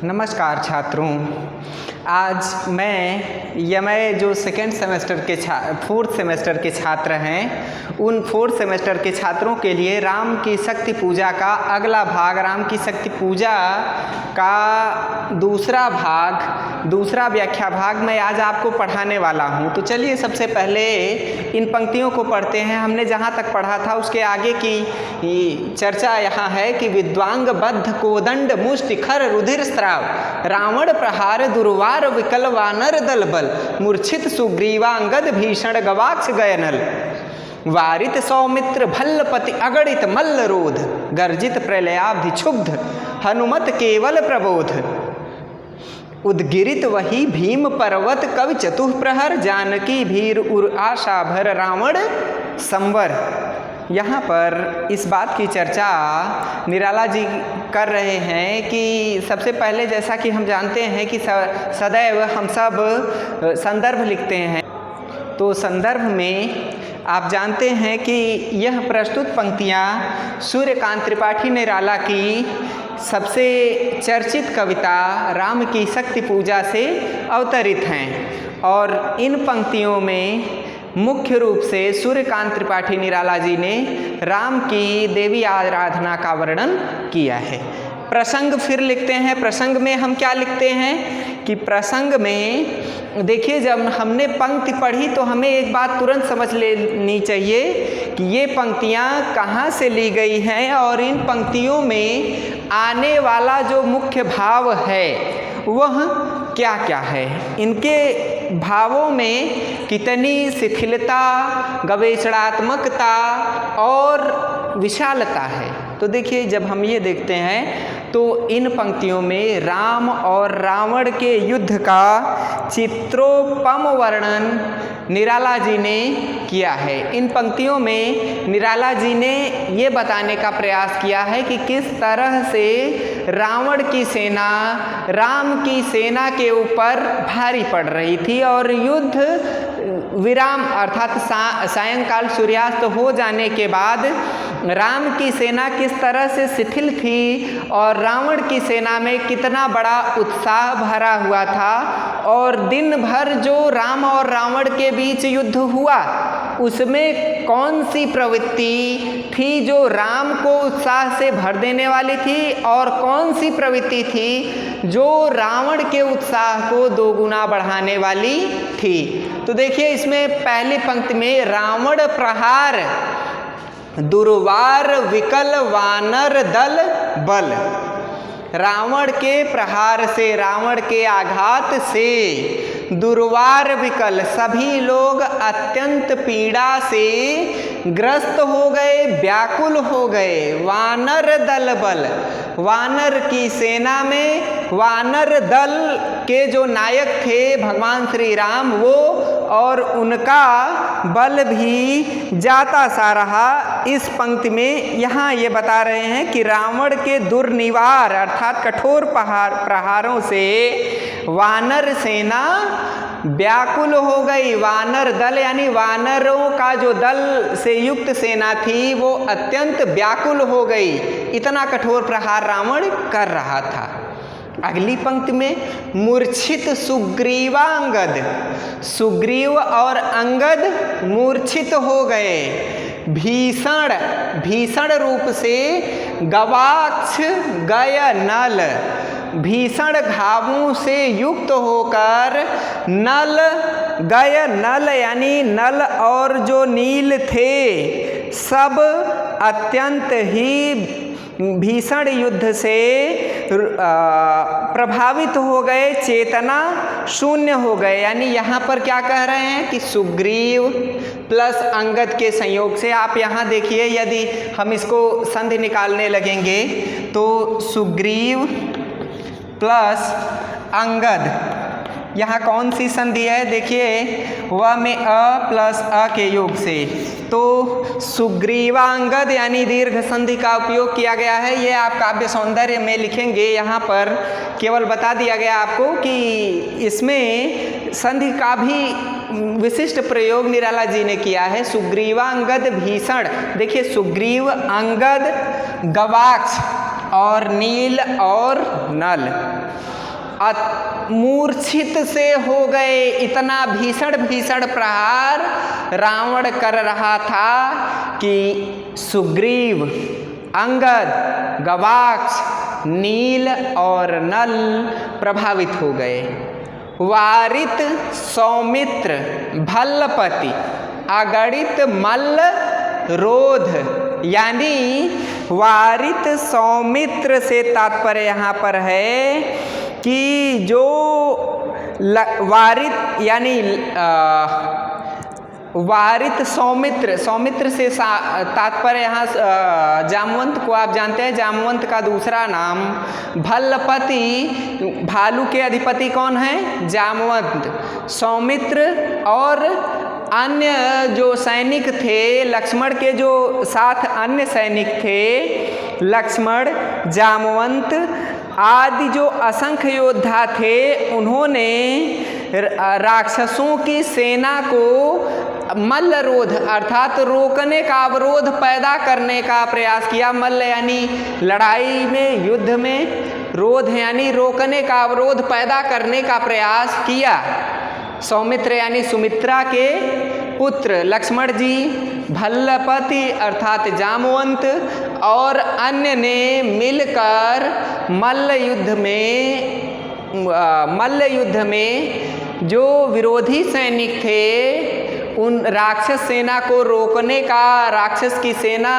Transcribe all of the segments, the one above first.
नमस्कार छात्रों। आज मैं जो सेकेंड सेमेस्टर के फोर्थ सेमेस्टर के छात्र हैं, उन फोर्थ सेमेस्टर के छात्रों के लिए राम की शक्ति पूजा का अगला भाग, राम की शक्ति पूजा का दूसरा व्याख्या भाग मैं आज आपको पढ़ाने वाला हूं। तो चलिए सबसे पहले इन पंक्तियों को पढ़ते हैं। हमने जहां तक पढ़ा था उसके आगे की चर्चा यहाँ है कि विद्वांग बद्ध कोदंड मुष्टि खर रुधिर स्राव रावण प्रहार दुर्वार विकल वानर दल बल मूर्छित सुग्रीवांगद भीषण गवाक्ष गयनल वारित सौमित्र भल्लपति अगणित मल्ल रोध गर्जित प्रलयाब्धि क्षुब्ध हनुमत केवल प्रबोध उद्गिरित वही भीम पर्वत कवि चतुः प्रहर जानकी भीर उर आशा भर रावण संवर। यहाँ पर इस बात की चर्चा निराला जी कर रहे हैं कि सबसे पहले जैसा कि हम जानते हैं कि सदैव हम सब संदर्भ लिखते हैं, तो संदर्भ में आप जानते हैं कि यह प्रस्तुत पंक्तियाँ सूर्यकांत त्रिपाठी निराला की सबसे चर्चित कविता राम की शक्ति पूजा से अवतरित हैं। और इन पंक्तियों में मुख्य रूप से सूर्यकांत त्रिपाठी निराला जी ने राम की देवी आराधना का वर्णन किया है। प्रसंग फिर लिखते हैं। प्रसंग में हम क्या लिखते हैं कि प्रसंग में देखिए, जब हमने पंक्ति पढ़ी तो हमें एक बात तुरंत समझ लेनी चाहिए कि ये पंक्तियाँ कहाँ से ली गई हैं और इन पंक्तियों में आने वाला जो मुख्य भाव है वह क्या क्या है, इनके भावों में कितनी शिथिलता, गवेषणात्मकता और विशालता है। तो देखिए, जब हम ये देखते हैं तो इन पंक्तियों में राम और रावण के युद्ध का चित्रोपम वर्णन निराला जी ने किया है। इन पंक्तियों में निराला जी ने ये बताने का प्रयास किया है कि किस तरह से रावण की सेना राम की सेना के ऊपर भारी पड़ रही थी और युद्ध विराम अर्थात सायंकाल सूर्यास्त हो जाने के बाद राम की सेना किस तरह से शिथिल थी और रावण की सेना में कितना बड़ा उत्साह भरा हुआ था। और दिन भर जो राम और रावण के बीच युद्ध हुआ उसमें कौन सी प्रवृत्ति थी जो राम को उत्साह से भर देने वाली थी और कौन सी प्रवृत्ति थी जो रावण के उत्साह को दोगुना बढ़ाने वाली थी। तो देखिए, इसमें पहली पंक्ति में रावण प्रहार दुर्वार विकल वानर दल बल, रावण के प्रहार से, रावण के आघात से दुर्वार विकल सभी लोग अत्यंत पीड़ा से ग्रस्त हो गए, व्याकुल हो गए। वानर दल बल, वानर की सेना में वानर दल के जो नायक थे भगवान श्री राम, वो और उनका बल भी जाता सा रहा। इस पंक्ति में यहाँ ये बता रहे हैं कि रावण के दुर्निवार अर्थात कठोर प्रहारों से वानर सेना व्याकुल हो गई। वानर दल यानी वानरों का जो दल से युक्त सेना थी वो अत्यंत व्याकुल हो गई, इतना कठोर प्रहार रावण कर रहा था। अगली पंक्ति में मूर्छित सुग्रीवांगद, सुग्रीव और अंगद मूर्छित हो गए। भीषण रूप से गवाक्ष गय नल, भीषण घावों से युक्त होकर नल गय, नल यानी नल और जो नील थे सब अत्यंत ही भीषण युद्ध से प्रभावित हो गए, चेतना शून्य हो गए। यानी यहाँ पर क्या कह रहे हैं कि सुग्रीव प्लस अंगद के संयोग से, आप यहाँ देखिए यदि हम इसको संधि निकालने लगेंगे तो सुग्रीव प्लस अंगद, यहाँ कौन सी संधि है देखिए, वह में अ प्लस अ के योग से, तो सुग्रीवांगद यानी दीर्घ संधि का उपयोग किया गया है। ये आप काव्य सौंदर्य में लिखेंगे, यहाँ पर केवल बता दिया गया आपको कि इसमें संधि का भी विशिष्ट प्रयोग निराला जी ने किया है। सुग्रीवांगद भीषण, देखिए सुग्रीव अंगद गवाक्ष और नील और नल मूर्छित से हो गए। इतना भीषण भीषण प्रहार रावण कर रहा था कि सुग्रीव, अंगद, गवाक्ष, नील और नल प्रभावित हो गए। वारित, सौमित्र, भल्लपति, अगणित मल्ल, रोध, यानी वारित सौमित्र से तात्पर्य यहाँ पर है कि जो वारित यानी वारित सौमित्र, सौमित्र से तात्पर्य यहाँ जामवंत को आप जानते हैं, जामवंत का दूसरा नाम भल्लपति, भालू के अधिपति कौन है? जामवंत। सौमित्र और अन्य जो सैनिक थे, लक्ष्मण के जो साथ अन्य सैनिक थे, लक्ष्मण, जामवंत आदि जो असंख्य योद्धा थे, उन्होंने राक्षसों की सेना को मल्लरोध अर्थात रोकने का, अवरोध पैदा करने का प्रयास किया। मल्ल यानी लड़ाई में, युद्ध में, रोध यानी रोकने का, अवरोध पैदा करने का प्रयास किया। सौमित्र यानी सुमित्रा के पुत्र लक्ष्मण जी, भल्लपति अर्थात जामवंत और अन्य ने मिलकर मल्ल युद्ध में जो विरोधी सैनिक थे, उन राक्षस सेना को रोकने का, राक्षस की सेना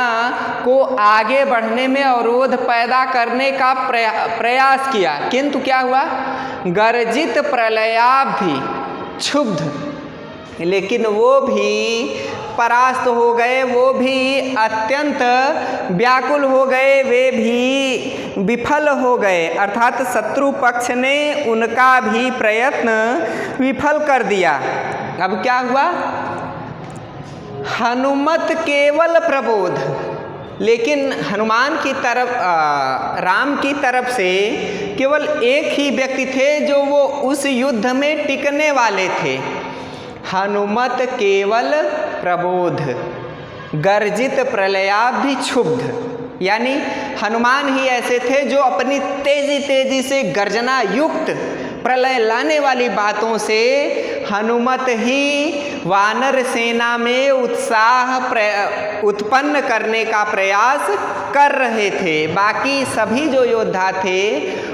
को आगे बढ़ने में अवरोध पैदा करने का प्रयास किया। किंतु क्या हुआ? गर्जित प्रलयाब्धि क्षुब्ध, लेकिन वो भी परास्त हो गए, वो भी अत्यंत व्याकुल हो गए, वे भी विफल हो गए। अर्थात शत्रु पक्ष ने उनका भी प्रयत्न विफल कर दिया। अब क्या हुआ? हनुमत केवल प्रबोध, लेकिन हनुमान की तरफ, राम की तरफ से केवल एक ही व्यक्ति थे जो वो उस युद्ध में टिकने वाले थे। हनुमत केवल प्रबोध, गर्जित प्रलयाब्धि क्षुब्ध, यानी हनुमान ही ऐसे थे जो अपनी तेजी से गर्जना युक्त प्रलय लाने वाली बातों से हनुमत ही वानर सेना में उत्साह उत्पन्न करने का प्रयास कर रहे थे। बाकी सभी जो योद्धा थे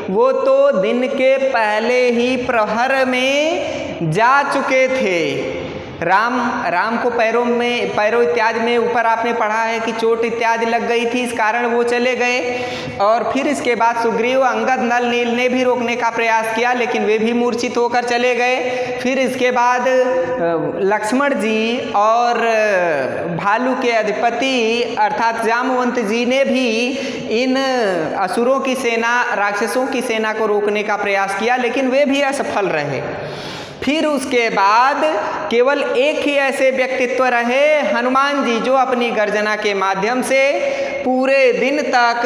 वो तो दिन के पहले ही प्रहर में जा चुके थे। राम को पैरों इत्यादि में ऊपर आपने पढ़ा है कि चोट इत्यादि लग गई थी, इस कारण वो चले गए। और फिर इसके बाद सुग्रीव, अंगद, नल, नील ने भी रोकने का प्रयास किया, लेकिन वे भी मूर्छित होकर चले गए। फिर इसके बाद लक्ष्मण जी और भालू के अधिपति अर्थात जामवंत जी ने भी इन असुरों की सेना, राक्षसों की सेना को रोकने का प्रयास किया, लेकिन वे भी असफल रहे। फिर उसके बाद केवल एक ही ऐसे व्यक्तित्व रहे, हनुमान जी, जो अपनी गर्जना के माध्यम से पूरे दिन तक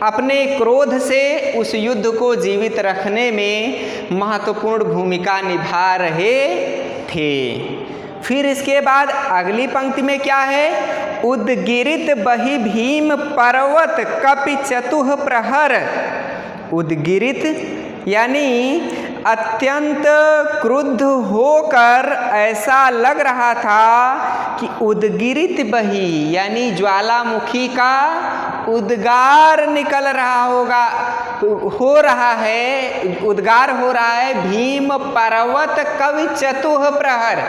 अपने क्रोध से उस युद्ध को जीवित रखने में महत्वपूर्ण भूमिका निभा रहे थे। फिर इसके बाद अगली पंक्ति में क्या है? उद्गिरित बहि भीम पर्वत कपि चतुः प्रहर। उद्गिरित यानी अत्यंत क्रुद्ध होकर ऐसा लग रहा था कि उद्गिरित बही यानी ज्वालामुखी का उद्गार निकल रहा होगा, उद्गार हो रहा है भीम पर्वत कवि चतुः प्रहर।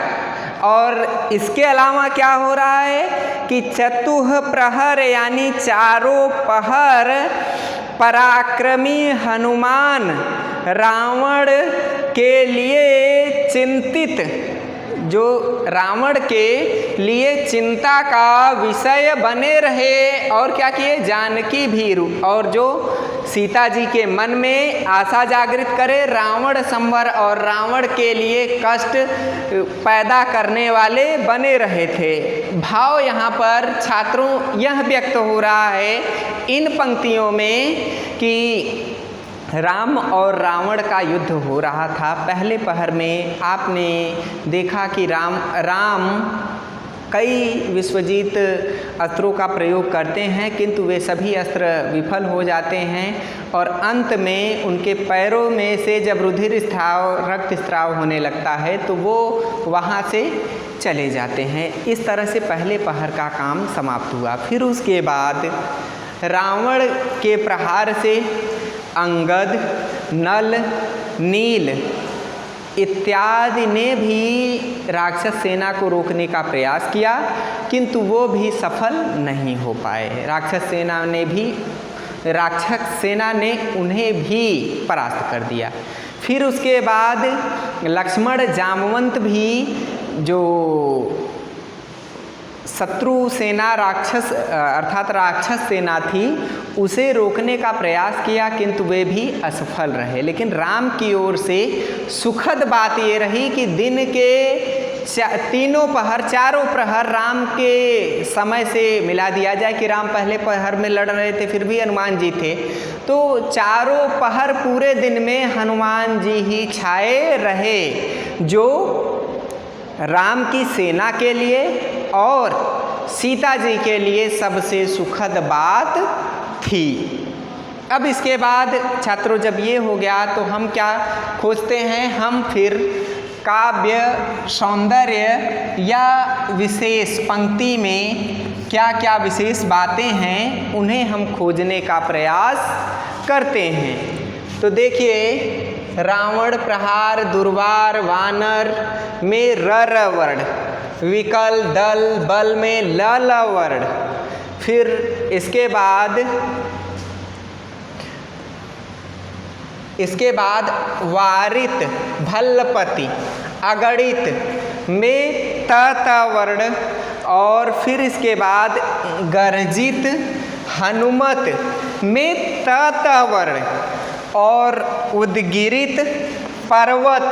और इसके अलावा क्या हो रहा है कि चतुः प्रहर यानी चारों पहर पराक्रमी हनुमान रावण के लिए चिंतित, जो रावण के लिए चिंता का विषय बने रहे। और क्या किए? जानकी भीरु, और जो सीता जी के मन में आशा जागृत करे, रावण संवर और रावण के लिए कष्ट पैदा करने वाले बने रहे थे। भाव यहाँ पर छात्रों यह व्यक्त हो रहा है इन पंक्तियों में कि राम और रावण का युद्ध हो रहा था। पहले पहर में आपने देखा कि राम कई विश्वजीत अस्त्रों का प्रयोग करते हैं, किंतु वे सभी अस्त्र विफल हो जाते हैं और अंत में उनके पैरों में से जब रुधिर स्राव, रक्त स्राव होने लगता है तो वो वहाँ से चले जाते हैं। इस तरह से पहले पहर का काम समाप्त हुआ। फिर उसके बाद रावण के प्रहार से अंगद, नल, नील इत्यादि ने भी राक्षस सेना को रोकने का प्रयास किया, किंतु वो भी सफल नहीं हो पाए। राक्षस सेना ने उन्हें भी परास्त कर दिया। फिर उसके बाद लक्ष्मण, जामवंत भी जो शत्रु सेना राक्षस सेना थी उसे रोकने का प्रयास किया, किंतु वे भी असफल रहे। लेकिन राम की ओर से सुखद बात ये रही कि दिन के चारों प्रहर राम के समय से मिला दिया जाए कि राम पहले पहर में लड़ रहे थे फिर भी हनुमान जी थे, तो चारों पहर पूरे दिन में हनुमान जी ही छाए रहे, जो राम की सेना के लिए और सीता जी के लिए सबसे सुखद बात थी। अब इसके बाद छात्रों जब ये हो गया तो हम क्या खोजते हैं, हम फिर काव्य सौंदर्य या विशेष पंक्ति में क्या क्या विशेष बातें हैं उन्हें हम खोजने का प्रयास करते हैं। तो देखिए, रावण प्रहार दुर्वार वानर में र वर्ण, विकल दल बल में ल वर्ण, फिर इसके बाद वारित भल्लपति अगणित में त वर्ण, और फिर इसके बाद गर्जित हनुमत में त वर्ण, और उद्गिरित पर्वत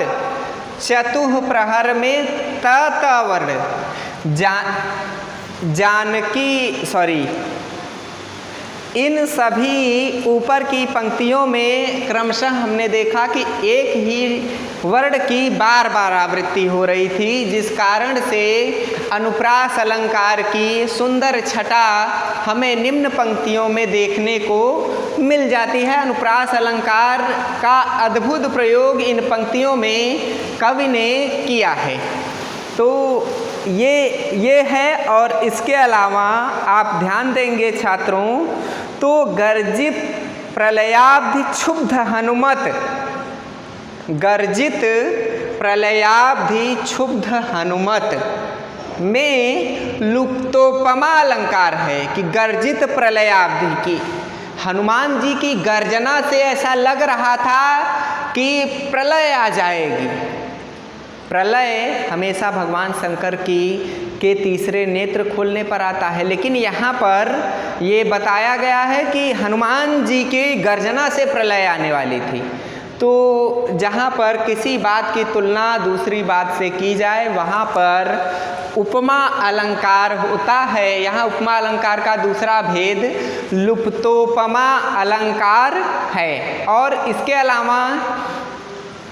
चतुः प्रहर में त वर्ण, इन सभी ऊपर की पंक्तियों में क्रमशः हमने देखा कि एक ही वर्ण की बार बार आवृत्ति हो रही थी, जिस कारण से अनुप्रास अलंकार की सुंदर छटा हमें निम्न पंक्तियों में देखने को मिल जाती है। अनुप्रास अलंकार का अद्भुत प्रयोग इन पंक्तियों में कवि ने किया है। तो ये है, और इसके अलावा आप ध्यान देंगे छात्रों तो गर्जित प्रलयाब्धि क्षुब्ध हनुमत, गर्जित प्रलयाब्धि क्षुब्ध हनुमत में लुप्तोपमा अलंकार है कि गर्जित प्रलयाब्धि की हनुमान जी की गर्जना से ऐसा लग रहा था कि प्रलय आ जाएगी। प्रलय हमेशा भगवान शंकर के तीसरे नेत्र खोलने पर आता है, लेकिन यहाँ पर ये बताया गया है कि हनुमान जी की गर्जना से प्रलय आने वाली थी। तो जहाँ पर किसी बात की तुलना दूसरी बात से की जाए वहाँ पर उपमा अलंकार होता है। यहाँ उपमा अलंकार का दूसरा भेद लुप्तोपमा अलंकार है। और इसके अलावा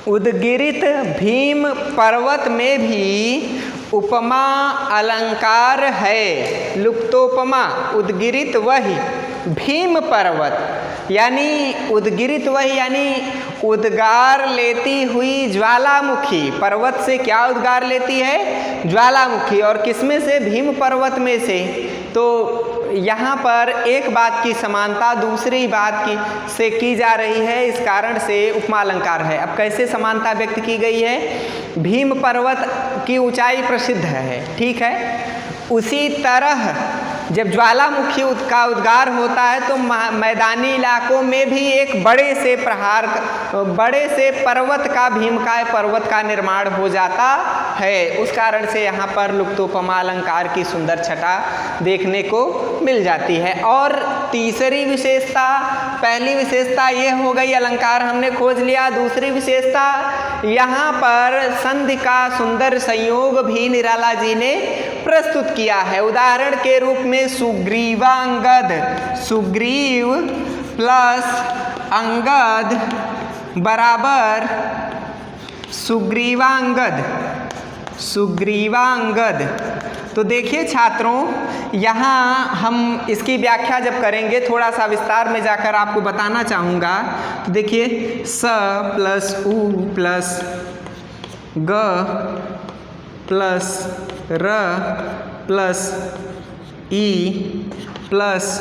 उद्गिरित भीम पर्वत में भी उपमा अलंकार है। लुप्तोपमा उद्गिरित वही भीम पर्वत, यानी उद्गिरित वही यानी उद्गार लेती हुई ज्वालामुखी। पर्वत से क्या उद्गार लेती है? ज्वालामुखी। और किसमें से? भीम पर्वत में से। तो यहाँ पर एक बात की समानता दूसरी बात से की जा रही है, इस कारण से उपमा अलंकार है। अब कैसे समानता व्यक्त की गई है? भीम पर्वत की ऊंचाई प्रसिद्ध है, ठीक है। उसी तरह जब ज्वालामुखी का उद्गार होता है तो मैदानी इलाकों में भी एक बड़े से पर्वत का, भीमकाय पर्वत का निर्माण हो जाता है। उस कारण से यहाँ पर लुप्तोपमा अलंकार की सुंदर छटा देखने को मिल जाती है। और तीसरी विशेषता, पहली विशेषता ये हो गई अलंकार हमने खोज लिया। दूसरी विशेषता यहाँ पर संधि का सुंदर संयोग भी निराला जी ने प्रस्तुत किया है। उदाहरण के रूप में सुग्रीवांगद, सुग्रीव प्लस अंगद बराबर सुग्रीवांगद, सुग्रीवांगद तो देखिए छात्रों, यहाँ हम इसकी व्याख्या जब करेंगे थोड़ा सा विस्तार में जाकर आपको बताना चाहूँगा। तो देखिए स प्लस उ प्लस ग प्लस र प्लस ई प्लस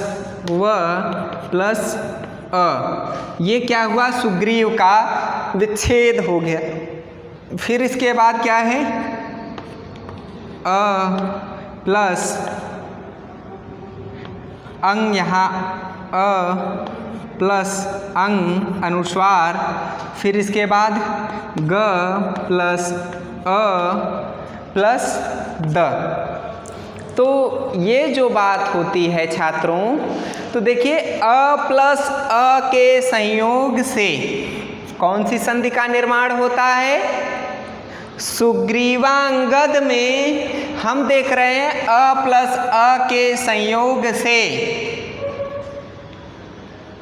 व प्लस अ, ये क्या हुआ? सुग्रीव का विच्छेद हो गया। फिर इसके बाद क्या है? अ प्लस अंग, यहाँ अ प्लस अंग अनुस्वार, फिर इसके बाद ग प्लस अ प्लस द। तो ये जो बात होती है छात्रों, तो देखिए अ प्लस अ के संयोग से कौन सी संधि का निर्माण होता है? सुग्रीवांगद में हम देख रहे हैं अ प्लस अ के संयोग से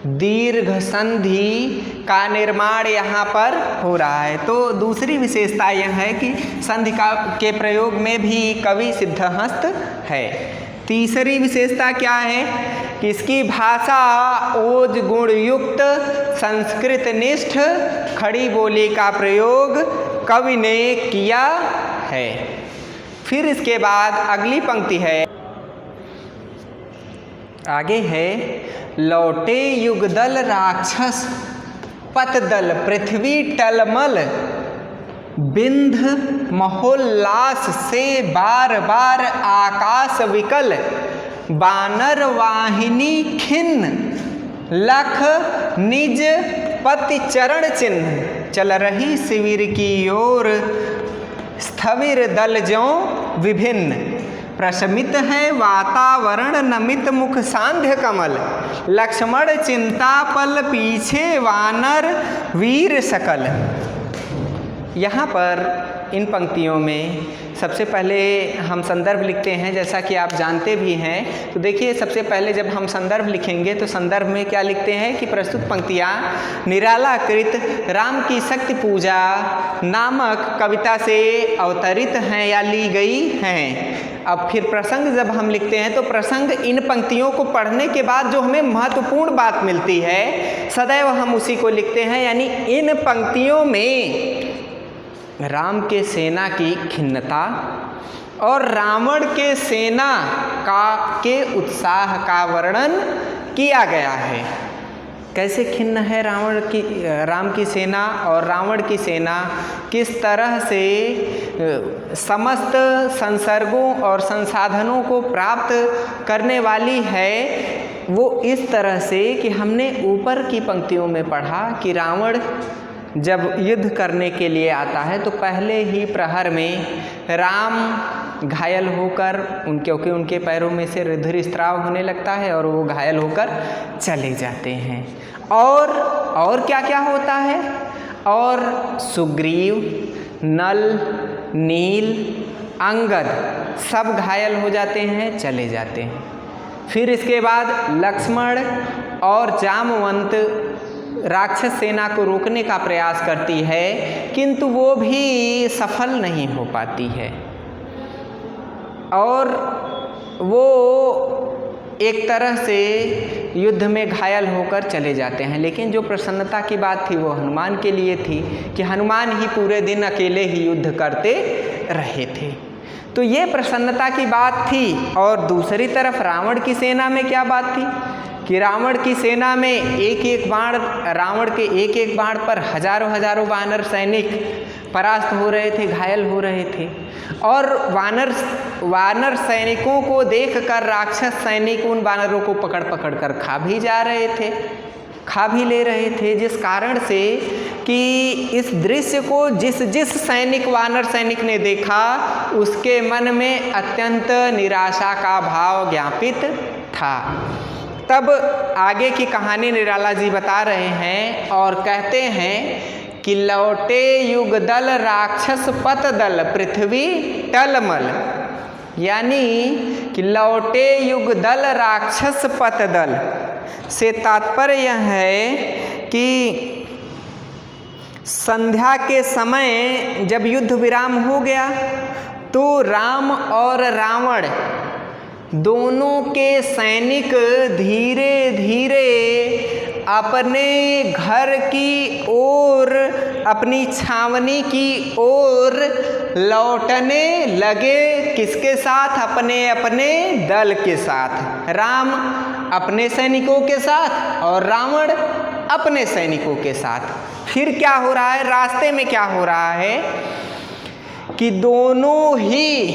दीर्घ संधि का निर्माण यहाँ पर हो रहा है। तो दूसरी विशेषता यह है कि संधि के प्रयोग में भी कवि सिद्धहस्त है। तीसरी विशेषता क्या है कि इसकी भाषा ओज गुण युक्त संस्कृत निष्ठ खड़ी बोली का प्रयोग कवि ने किया है। फिर इसके बाद अगली पंक्ति है, आगे है लौटे युगदल राक्षस पतदल पृथ्वी टलमल बिंध महोल्लास से बार बार आकाश विकल बानर वाहिनी खिन्न लख निज पति चरण चिन्ह चल रही शिविर की ओर स्थविर दल ज्यों विभिन्न प्रशमित है वातावरण नमित मुख सांध्य कमल लक्ष्मण चिंता पल पीछे वानर वीर सकल। यहाँ पर इन पंक्तियों में सबसे पहले हम संदर्भ लिखते हैं, जैसा कि आप जानते भी हैं। तो देखिए सबसे पहले जब हम संदर्भ लिखेंगे तो संदर्भ में क्या लिखते हैं कि प्रस्तुत पंक्तियाँ निराला कृत राम की शक्ति पूजा नामक कविता से अवतरित हैं या ली गई हैं। अब फिर प्रसंग जब हम लिखते हैं तो प्रसंग इन पंक्तियों को पढ़ने के बाद जो हमें महत्वपूर्ण बात मिलती है सदैव हम उसी को लिखते हैं। यानी इन पंक्तियों में राम के सेना की खिन्नता और रावण के सेना के उत्साह का वर्णन किया गया है। कैसे खिन्न है राम की सेना, और रावण की सेना किस तरह से समस्त संसर्गों और संसाधनों को प्राप्त करने वाली है। वो इस तरह से कि हमने ऊपर की पंक्तियों में पढ़ा कि रावण जब युद्ध करने के लिए आता है तो पहले ही प्रहर में राम घायल होकर क्योंकि उनके पैरों में से रुधिर स्राव होने लगता है और वो घायल होकर चले जाते हैं। और क्या क्या होता है? और सुग्रीव, नल, नील, अंगद सब घायल हो जाते हैं, चले जाते हैं। फिर इसके बाद लक्ष्मण और जामवंत राक्षस सेना को रोकने का प्रयास करती है, किंतु वो भी सफल नहीं हो पाती है और वो एक तरह से युद्ध में घायल होकर चले जाते हैं। लेकिन जो प्रसन्नता की बात थी वो हनुमान के लिए थी कि हनुमान ही पूरे दिन अकेले ही युद्ध करते रहे थे। तो ये प्रसन्नता की बात थी। और दूसरी तरफ रावण की सेना में क्या बात थी कि रावण की सेना में रावण के एक एक बाण पर हजारों वानर सैनिक परास्त हो रहे थे, घायल हो रहे थे। और वानर सैनिकों को देखकर राक्षस सैनिक उन वानरों को पकड़ कर खा भी ले रहे थे, जिस कारण से कि इस दृश्य को जिस वानर सैनिक ने देखा उसके मन में अत्यंत निराशा का भाव ज्ञापित था। तब आगे की कहानी निराला जी बता रहे हैं और कहते हैं कि लौटे युग दल राक्षस पत दल पृथ्वी टलमल, यानी कि लौटे युग दल राक्षस पत दल से तात्पर्य यह है कि संध्या के समय जब युद्ध विराम हो गया तो राम और रावण दोनों के सैनिक धीरे धीरे अपने घर की ओर, अपनी छावनी की ओर लौटने लगे। किसके साथ? अपने अपने दल के साथ। राम अपने सैनिकों के साथ और रावण अपने सैनिकों के साथ। फिर क्या हो रहा है? रास्ते में क्या हो रहा है कि दोनों ही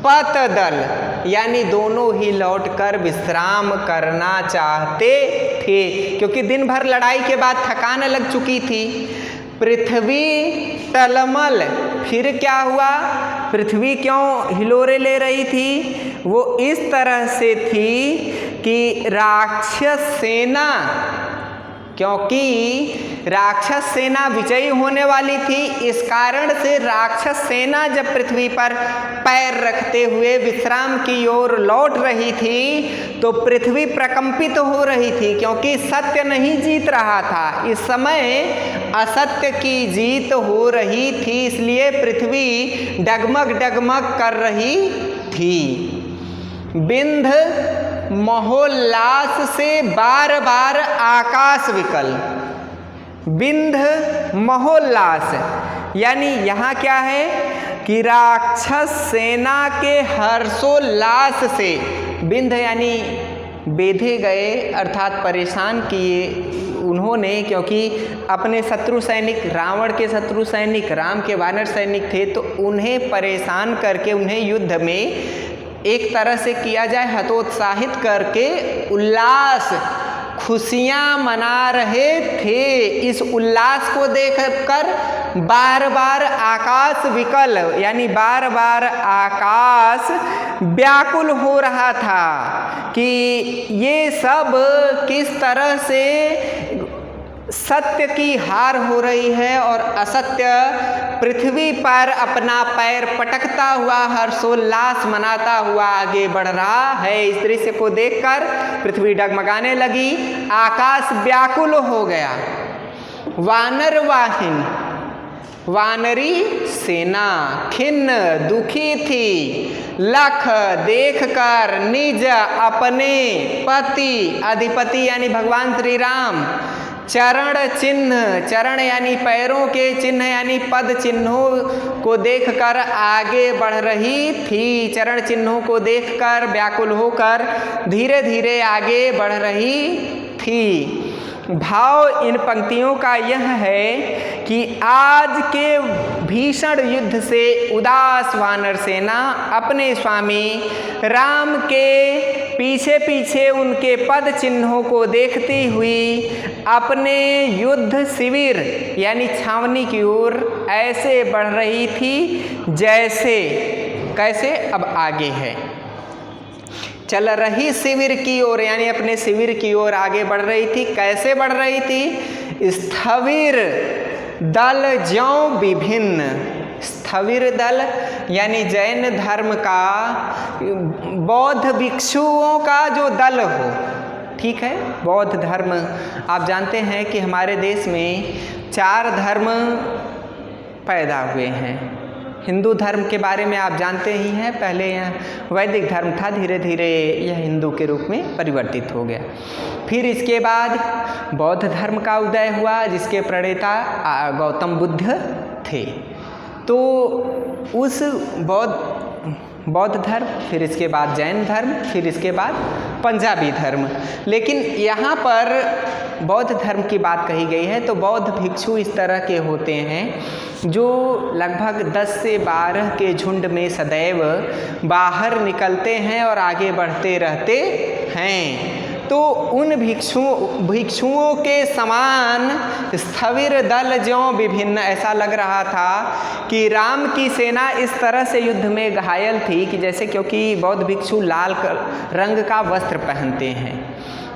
पत दल यानी दोनों ही लौटकर विश्राम करना चाहते थे, क्योंकि दिन भर लड़ाई के बाद थकान लग चुकी थी। पृथ्वी टलमल, फिर क्या हुआ? पृथ्वी क्यों हिलोरे ले रही थी? वो इस तरह से थी कि राक्षस सेना, क्योंकि राक्षस सेना विजयी होने वाली थी, इस कारण से राक्षस सेना जब पृथ्वी पर पैर रखते हुए विश्राम की ओर लौट रही थी तो पृथ्वी प्रकंपित हो रही थी, क्योंकि सत्य नहीं जीत रहा था। इस समय असत्य की जीत हो रही थी, इसलिए पृथ्वी डगमग डगमग कर रही थी। बिंध महोल्लास से बार बार आकाश विकल। बिंध महोल्लास यानी यहाँ क्या है कि राक्षस सेना के हर्षोल्लास से, बिंध यानी बेधे गए अर्थात परेशान किए उन्होंने, क्योंकि अपने शत्रु सैनिक, रावण के शत्रु सैनिक राम के वानर सैनिक थे, तो उन्हें परेशान करके उन्हें युद्ध में एक तरह से किया जाए हतोत्साहित करके उल्लास, खुशियां मना रहे थे। इस उल्लास को देखकर बार बार आकाश विकल यानी बार बार आकाश व्याकुल हो रहा था कि ये सब किस तरह से सत्य की हार हो रही है और असत्य पृथ्वी पर अपना पैर पटकता हुआ हर्षोल्लास मनाता हुआ आगे बढ़ रहा है। इस दृश्य को देखकर पृथ्वी डगमगाने लगी, आकाश व्याकुल हो गया। वानर वाहिन, वानरी सेना खिन्न दुखी थी। लख देखकर निज अपने पति, अधिपति यानी भगवान श्री राम, चरण चिन्ह, चरण यानी पैरों के चिन्ह यानी पद चिन्हों को देखकर आगे बढ़ रही थी। चरण चिन्हों को देखकर व्याकुल होकर धीरे धीरे आगे बढ़ रही थी। भाव इन पंक्तियों का यह है कि आज के भीषण युद्ध से उदास वानर सेना अपने स्वामी राम के पीछे पीछे उनके पद चिन्हों को देखती हुई अपने युद्ध शिविर यानी छावनी की ओर ऐसे बढ़ रही थी जैसे, कैसे अब आगे है, चल रही शिविर की ओर यानी अपने शिविर की ओर आगे बढ़ रही थी। कैसे बढ़ रही थी? स्थविर दल ज्यों विभिन्न, स्थविर दल यानी जैन धर्म का, बौद्ध भिक्षुओं का जो दल हो, ठीक है। बौद्ध धर्म आप जानते हैं कि हमारे देश में 4 धर्म पैदा हुए हैं। हिंदू धर्म के बारे में आप जानते ही हैं, पहले यह वैदिक धर्म था, धीरे धीरे यह हिंदू के रूप में परिवर्तित हो गया। फिर इसके बाद बौद्ध धर्म का उदय हुआ जिसके प्रणेता गौतम बुद्ध थे। तो उस बौद्ध धर्म, फिर इसके बाद जैन धर्म, फिर इसके बाद पंजाबी धर्म। लेकिन यहाँ पर बौद्ध धर्म की बात कही गई है तो बौद्ध भिक्षु इस तरह के होते हैं जो लगभग 10 से 12 के झुंड में सदैव बाहर निकलते हैं और आगे बढ़ते रहते हैं। तो उन भिक्षुओं के समान स्थविर दल ज्यों विभिन्न, ऐसा लग रहा था कि राम की सेना इस तरह से युद्ध में घायल थी कि जैसे, क्योंकि बौद्ध भिक्षु लाल रंग का वस्त्र पहनते हैं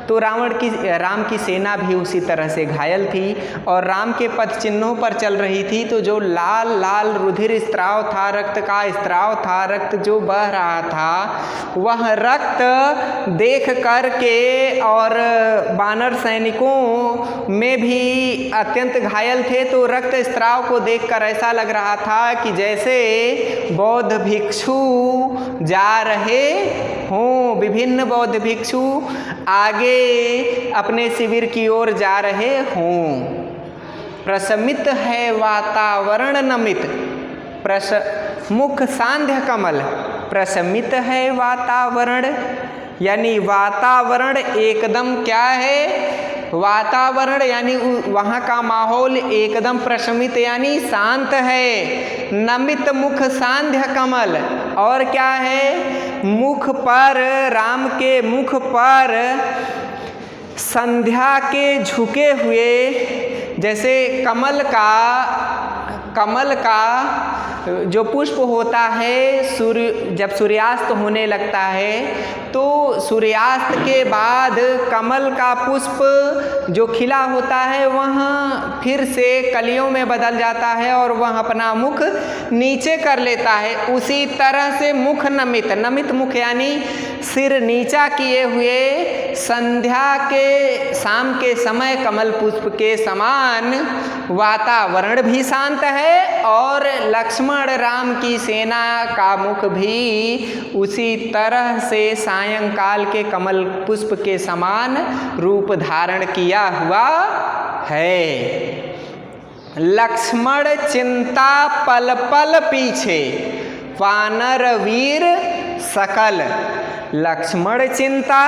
तो राम की सेना भी उसी तरह से घायल थी और राम के पथ चिन्हों पर चल रही थी। तो जो लाल लाल रुधिर स्त्राव था, रक्त का स्त्राव था, रक्त जो बह रहा था, वह रक्त देख कर के और वानर सैनिकों में भी अत्यंत घायल थे। तो रक्त स्त्राव को देखकर ऐसा लग रहा था कि जैसे बौद्ध भिक्षु जा रहे हों, विभिन्न बौद्ध भिक्षु आगे अपने शिविर की ओर जा रहे हों। प्रशमित है वातावरण नमित, मुख सांध्य कमल। प्रशमित है वातावरण यानी वातावरण एकदम क्या है, वातावरण यानी वहाँ का माहौल एकदम प्रशमित यानी शांत है। नमित मुख सांध्य कमल, और क्या है, मुख पर, राम के मुख पर संध्या के झुके हुए, जैसे कमल का जो पुष्प होता है, जब सूर्यास्त होने लगता है तो सूर्यास्त के बाद कमल का पुष्प जो खिला होता है वह फिर से कलियों में बदल जाता है और वह अपना मुख नीचे कर लेता है। उसी तरह से मुख नमित, नमित मुख यानी सिर नीचा किए हुए, संध्या के शाम के समय कमल पुष्प के समान वातावरण भी शांत है और लक्ष्मण राम की सेना का मुख भी उसी तरह से सायंकाल के कमल पुष्प के समान रूप धारण किया हुआ है। लक्ष्मण चिंता पल पल पीछे, वानर वीर सकल। लक्ष्मण चिंता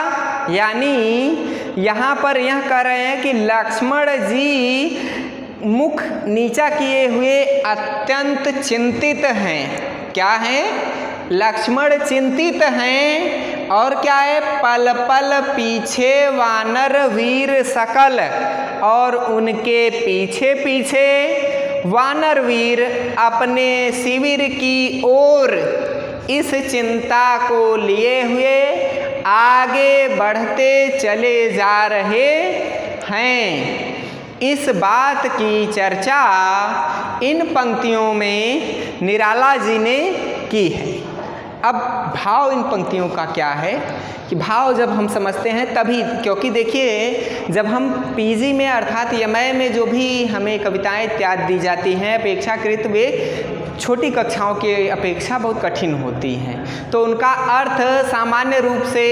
यानी यहाँ पर यह कह रहे हैं कि लक्ष्मण जी मुख नीचा किए हुए अत्यंत चिंतित हैं। क्या हैं? लक्ष्मण चिंतित हैं। और क्या है? पल पल पीछे वानर वीर सकल, और उनके पीछे पीछे वानर वीर अपने शिविर की ओर इस चिंता को लिए हुए आगे बढ़ते चले जा रहे हैं। इस बात की चर्चा इन पंक्तियों में निराला जी ने की है। अब भाव इन पंक्तियों का क्या है कि भाव जब हम समझते हैं तभी, क्योंकि देखिए जब हम पीजी में अर्थात यमय में जो भी हमें कविताएं इत्यादि दी जाती हैं अपेक्षाकृत वे छोटी कक्षाओं के अपेक्षा बहुत कठिन होती हैं, तो उनका अर्थ सामान्य रूप से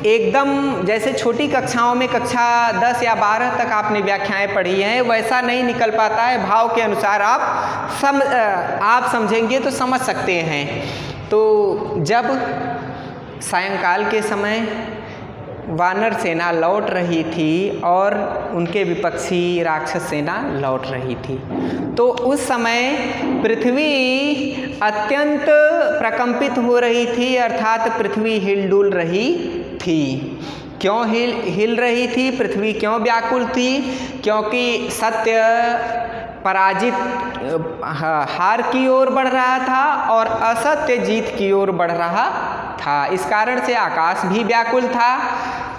एकदम जैसे छोटी कक्षाओं में कक्षा 10 या 12 तक आपने व्याख्याएं पढ़ी हैं वैसा नहीं निकल पाता है। भाव के अनुसार आप समझेंगे तो समझ सकते हैं। तो जब सायंकाल के समय वानर सेना लौट रही थी और उनके विपक्षी राक्षस सेना लौट रही थी, तो उस समय पृथ्वी अत्यंत प्रकंपित हो रही थी, अर्थात पृथ्वी हिलडुल रही थी। क्यों हिल रही थी? पृथ्वी क्यों व्याकुल थी? क्योंकि सत्य पराजित हार की ओर बढ़ रहा था और असत्य जीत की ओर बढ़ रहा था। इस कारण से आकाश भी व्याकुल था।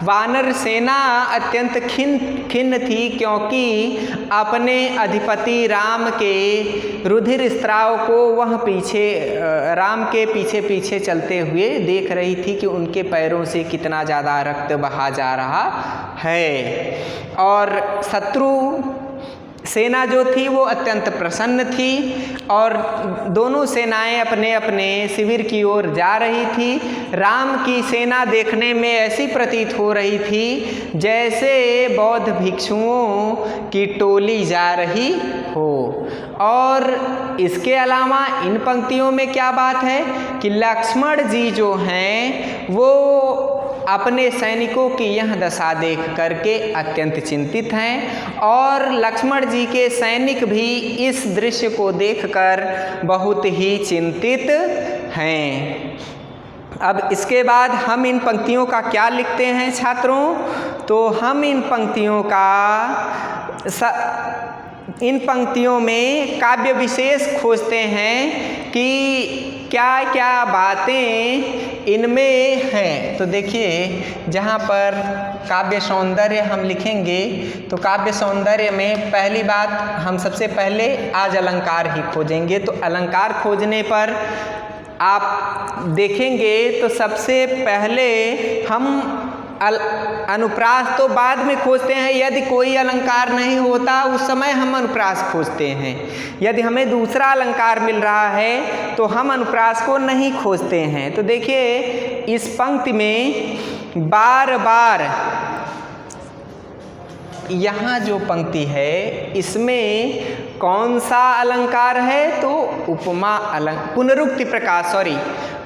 वानर सेना अत्यंत खिन्न थी, क्योंकि अपने अधिपति राम के रुधिर स्त्राव को वह राम के पीछे पीछे चलते हुए देख रही थी कि उनके पैरों से कितना ज़्यादा रक्त बहा जा रहा है। और शत्रु सेना जो थी वो अत्यंत प्रसन्न थी और दोनों सेनाएं अपने अपने शिविर की ओर जा रही थी। राम की सेना देखने में ऐसी प्रतीत हो रही थी जैसे बौद्ध भिक्षुओं की टोली जा रही हो। और इसके अलावा इन पंक्तियों में क्या बात है कि लक्ष्मण जी जो हैं वो अपने सैनिकों की यह दशा देख करके अत्यंत चिंतित हैं और लक्ष्मण जी के सैनिक भी इस दृश्य को देखकर बहुत ही चिंतित हैं। अब इसके बाद हम इन पंक्तियों का क्या लिखते हैं छात्रों? तो हम इन पंक्तियों में काव्य विशेष खोजते हैं कि क्या क्या बातें इनमें हैं। तो देखिए, जहाँ पर काव्य सौंदर्य हम लिखेंगे तो काव्य सौंदर्य में पहली बात हम सबसे पहले आज अलंकार ही खोजेंगे। तो अलंकार खोजने पर आप देखेंगे तो सबसे पहले हम अनुप्रास तो बाद में खोजते हैं। यदि कोई अलंकार नहीं होता उस समय हम अनुप्रास खोजते हैं। यदि हमें दूसरा अलंकार मिल रहा है तो हम अनुप्रास को नहीं खोजते हैं। तो देखिए, इस पंक्ति में बार बार यहाँ जो पंक्ति है इसमें कौन सा अलंकार है? तो उपमा पुनरुक्ति प्रकाश,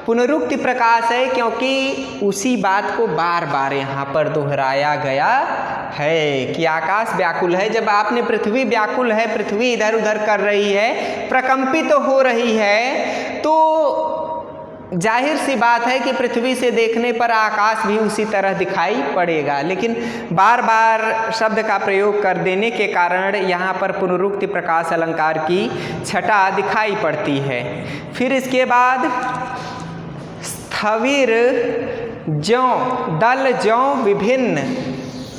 पुनरुक्ति प्रकाश है, क्योंकि उसी बात को बार बार यहाँ पर दोहराया गया है कि आकाश व्याकुल है। जब आपने पृथ्वी व्याकुल है, पृथ्वी इधर उधर कर रही है, प्रकंपित तो हो रही है, तो जाहिर सी बात है कि पृथ्वी से देखने पर आकाश भी उसी तरह दिखाई पड़ेगा। लेकिन बार बार शब्द का प्रयोग कर देने के कारण यहाँ पर पुनरुक्ति प्रकाश अलंकार की छटा दिखाई पड़ती है। फिर इसके बाद स्थविर ज्यों, दल ज्यों विभिन्न।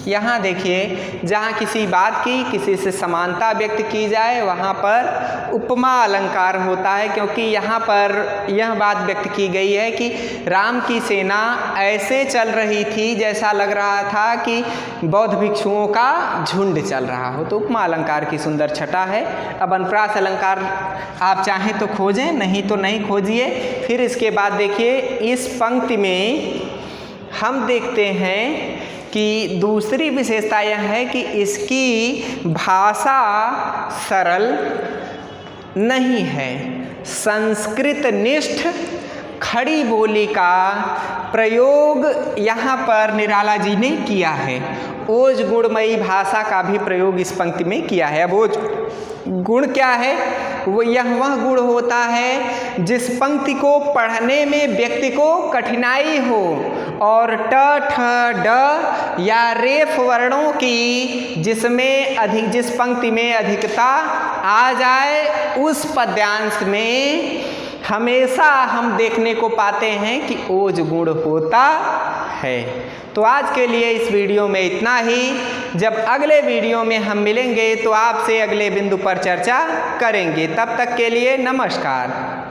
यहाँ देखिए, जहाँ किसी बात की किसी से समानता व्यक्त की जाए वहाँ पर उपमा अलंकार होता है, क्योंकि यहाँ पर यह बात व्यक्त की गई है कि राम की सेना ऐसे चल रही थी जैसा लग रहा था कि बौद्ध भिक्षुओं का झुंड चल रहा हो। तो उपमा अलंकार की सुंदर छटा है। अब अनुप्रास अलंकार आप चाहें तो खोजें, नहीं तो नहीं खोजिए। फिर इसके बाद देखिए, इस पंक्ति में हम देखते हैं कि दूसरी विशेषता यह है कि इसकी भाषा सरल नहीं है। संस्कृत निष्ठ खड़ी बोली का प्रयोग यहाँ पर निराला जी ने किया है। ओज गुणमयी भाषा का भी प्रयोग इस पंक्ति में किया है। अब ओज गुण क्या है? वह गुण होता है जिस पंक्ति को पढ़ने में व्यक्ति को कठिनाई हो और ट, ठ, ड या रेफ वर्णों की जिस पंक्ति में अधिकता आ जाए, उस पद्यांश में हमेशा हम देखने को पाते हैं कि ओज गुण होता है। तो आज के लिए इस वीडियो में इतना ही। जब अगले वीडियो में हम मिलेंगे तो आपसे अगले बिंदु पर चर्चा करेंगे। तब तक के लिए नमस्कार।